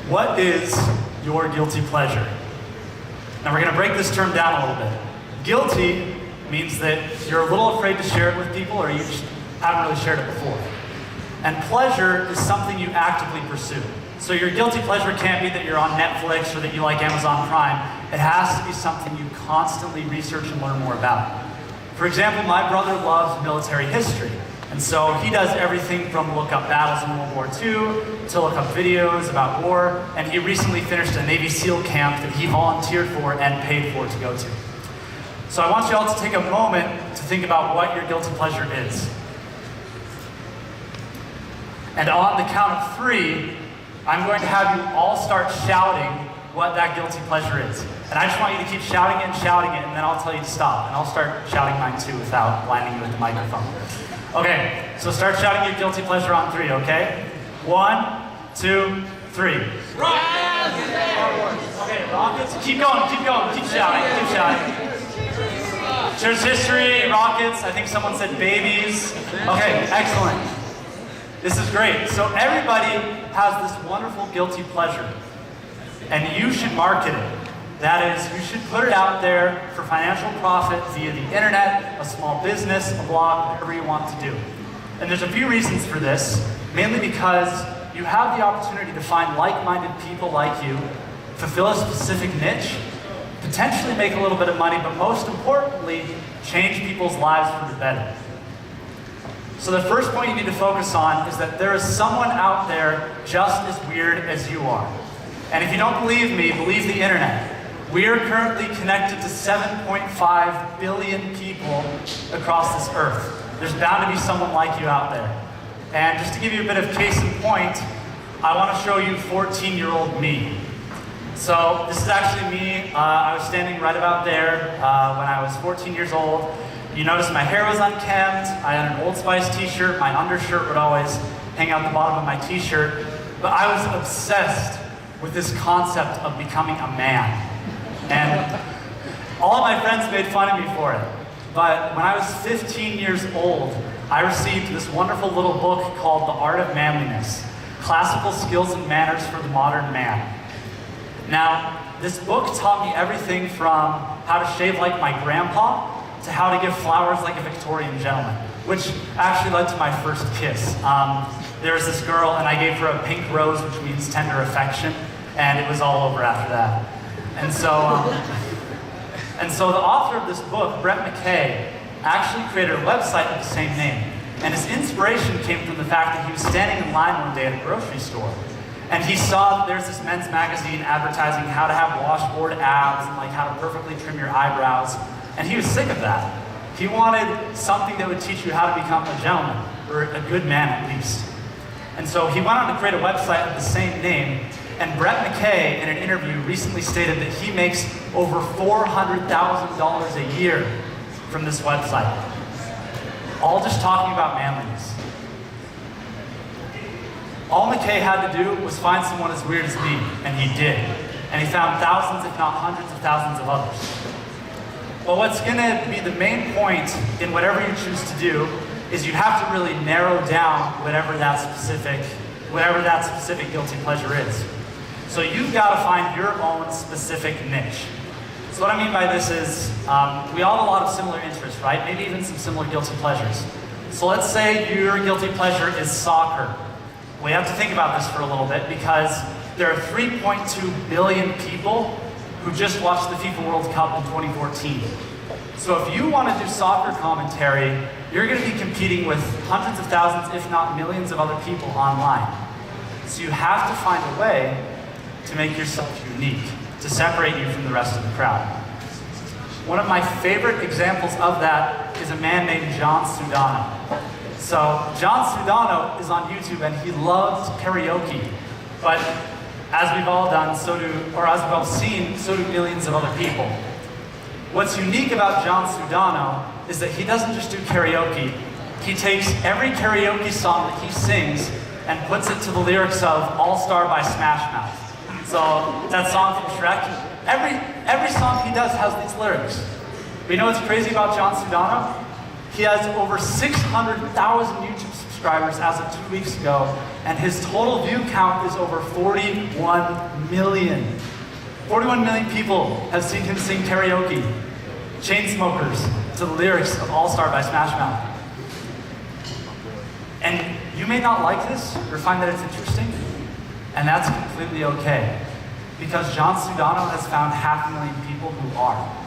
What is your guilty pleasure? Now we're going to break this term down a little bit. Guilty means that you're a little afraid to share it with people, or you just haven't really shared it before. And pleasure is something you actively pursue. So your guilty pleasure can't be that you're on Netflix or that you like Amazon Prime. It has to be something you constantly research and learn more about. For example, my brother loves military history. And so he does everything from look up battles in World War II to look up videos about war. And he recently finished a Navy SEAL camp that he volunteered for and paid for to go to. So I want you all to take a moment to think about what your guilty pleasure is. And on the count of 3, I'm going to have you all start shouting what that guilty pleasure is. And I just want you to keep shouting it, and then I'll tell you to stop. And I'll start shouting mine too without blinding you with the microphone. Okay, so start shouting your guilty pleasure on 3, okay? 1, 2, 3. Rockets! Okay, rockets. Keep going, keep shouting. Church history, rockets. I think someone said babies. Okay, excellent. This is great. So everybody has this wonderful guilty pleasure, and you should market it. That is, you should put it out there for financial profit via the internet, a small business, a blog, whatever you want to do. And there's a few reasons for this, mainly because you have the opportunity to find like-minded people like you, fulfill a specific niche, potentially make a little bit of money, but most importantly, change people's lives for the better. So the first point you need to focus on is that there is someone out there just as weird as you are. And if you don't believe me, believe the internet. We are currently connected to 7.5 billion people across this earth. There's bound to be someone like you out there. And just to give you a bit of case in point, I want to show you 14-year-old me. So this is actually me. I was standing right about there when I was 14 years old. You notice my hair was unkempt. I had an Old Spice t-shirt. My undershirt would always hang out the bottom of my t-shirt. But I was obsessed with this concept of becoming a man. And all of my friends made fun of me for it. But when I was 15 years old, I received this wonderful little book called The Art of Manliness, Classical Skills and Manners for the Modern Man. Now, this book taught me everything from how to shave like my grandpa to how to give flowers like a Victorian gentleman, which actually led to my first kiss. There was this girl, and I gave her a pink rose, which means tender affection, and it was all over after that. And so the author of this book, Brett McKay, actually created a website with the same name. And his inspiration came from the fact that he was standing in line one day at a grocery store. And he saw that there's this men's magazine advertising how to have washboard abs and like how to perfectly trim your eyebrows. And he was sick of that. He wanted something that would teach you how to become a gentleman, or a good man at least. And so he went on to create a website with the same name. And Brett McKay, in an interview, recently stated that he makes over $400,000 a year from this website. All just talking about manliness. All McKay had to do was find someone as weird as me, and he did. And he found thousands, if not hundreds of thousands of others. But what's gonna be the main point in whatever you choose to do is you have to really narrow down whatever that specific guilty pleasure is. So you've got to find your own specific niche. So what I mean by this is, we all have a lot of similar interests, right? Maybe even some similar guilty pleasures. So let's say your guilty pleasure is soccer. We have to think about this for a little bit because there are 3.2 billion people who just watched the FIFA World Cup in 2014. So if you want to do soccer commentary, you're going to be competing with hundreds of thousands, if not millions of other people online. So you have to find a way to make yourself unique, to separate you from the rest of the crowd. One of my favorite examples of that is a man named John Sudano. So John Sudano is on YouTube and he loves karaoke, but as we've all done, as we've all seen, so do millions of other people. What's unique about John Sudano is that he doesn't just do karaoke. He takes every karaoke song that he sings and puts it to the lyrics of All Star by Smash Mouth. So that song from Shrek, every song he does has these lyrics. But you know what's crazy about John Sudano? He has over 600,000 YouTube subscribers as of 2 weeks ago, and his total view count is over 41 million. 41 million people have seen him sing karaoke, Chainsmokers, to the lyrics of All Star by Smash Mouth. And you may not like this or find that it's interesting, and that's completely okay, because John Sudano has found 500,000 people who are.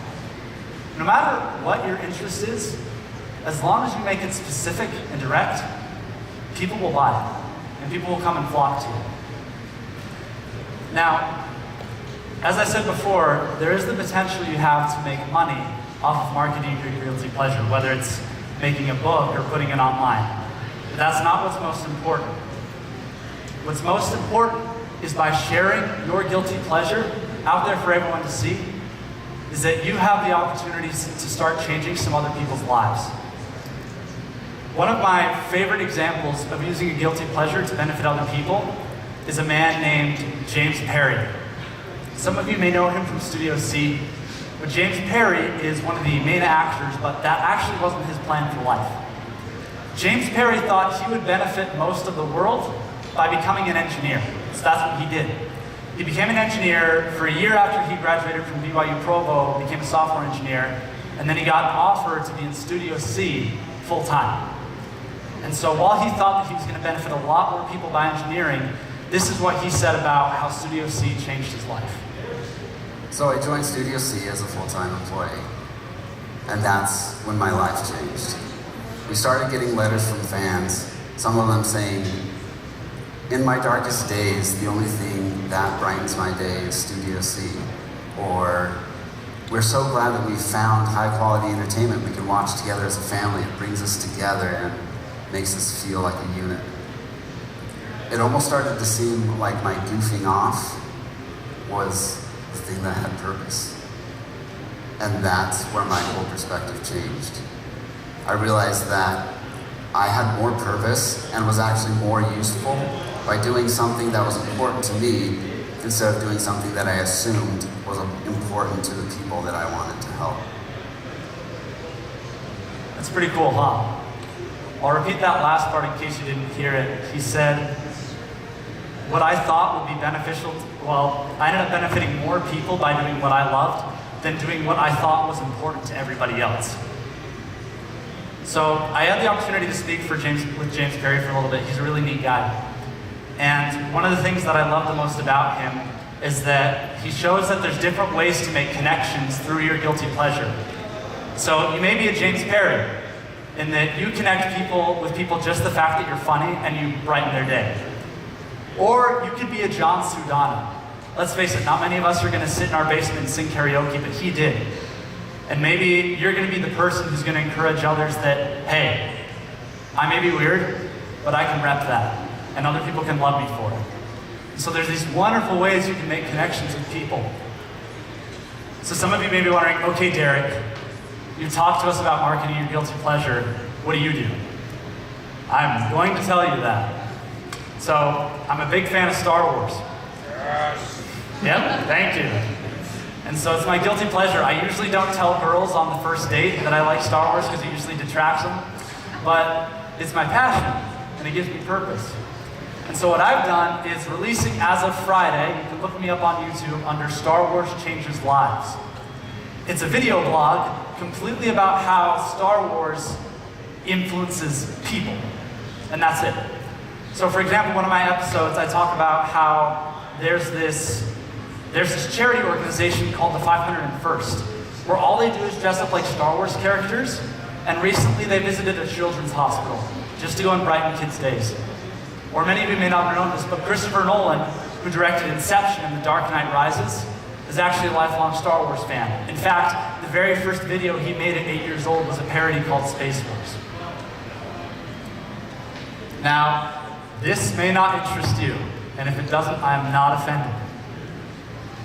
No matter what your interest is, as long as you make it specific and direct, people will buy it, and people will come and flock to it. Now, as I said before, there is the potential you have to make money off of marketing your guilty pleasure, whether it's making a book or putting it online. But that's not what's most important. What's most important is by sharing your guilty pleasure out there for everyone to see, is that you have the opportunities to start changing some other people's lives. One of my favorite examples of using a guilty pleasure to benefit other people is a man named James Perry. Some of you may know him from Studio C, but James Perry is one of the main actors, but that actually wasn't his plan for life. James Perry thought he would benefit most of the world by becoming an engineer, so that's what he did. He became an engineer for a year after he graduated from BYU Provo, became a software engineer, and then he got an offer to be in Studio C full-time. And so while he thought that he was going to benefit a lot more people by engineering, this is what he said about how Studio C changed his life. So I joined Studio C as a full-time employee, and that's when my life changed. We started getting letters from fans, some of them saying, "In my darkest days, the only thing that brightens my day is Studio C." Or, "We're so glad that we found high-quality entertainment we can watch together as a family. It brings us together and makes us feel like a unit." It almost started to seem like my goofing off was the thing that had purpose. And that's where my whole perspective changed. I realized that I had more purpose and was actually more useful by doing something that was important to me instead of doing something that I assumed was important to the people that I wanted to help. That's pretty cool, huh? I'll repeat that last part in case you didn't hear it. He said, what I thought would be beneficial, I ended up benefiting more people by doing what I loved than doing what I thought was important to everybody else. So I had the opportunity to speak with James Perry for a little bit. He's a really neat guy. And one of the things that I love the most about him is that he shows that there's different ways to make connections through your guilty pleasure. So you may be a James Perry in that you connect people with people just the fact that you're funny and you brighten their day. Or you could be a John Sudano. Let's face it, not many of us are going to sit in our basement and sing karaoke, but he did. And maybe you're going to be the person who's going to encourage others that, hey, I may be weird, but I can rep that. And other people can love me for it. So there's these wonderful ways you can make connections with people. So some of you may be wondering, okay, Derek, you talked to us about marketing your guilty pleasure. What do you do? I'm going to tell you that. So I'm a big fan of Star Wars. Yes. Yep, thank you. And so it's my guilty pleasure. I usually don't tell girls on the first date that I like Star Wars because it usually detracts them. But it's my passion, and it gives me purpose. And so what I've done is releasing as of Friday, you can look me up on YouTube under Star Wars Changes Lives. It's a video blog completely about how Star Wars influences people. And that's it. So for example, one of my episodes, I talk about how there's this charity organization called the 501st, where all they do is dress up like Star Wars characters, and recently they visited a children's hospital just to go and brighten kids' days. Or many of you may not have known this, but Christopher Nolan, who directed Inception and The Dark Knight Rises, is actually a lifelong Star Wars fan. In fact, the very first video he made at 8 years old was a parody called Space Wars. Now, this may not interest you, and if it doesn't, I am not offended.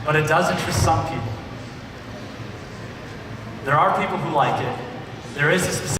But it does interest some people. There are people who like it. There is a specific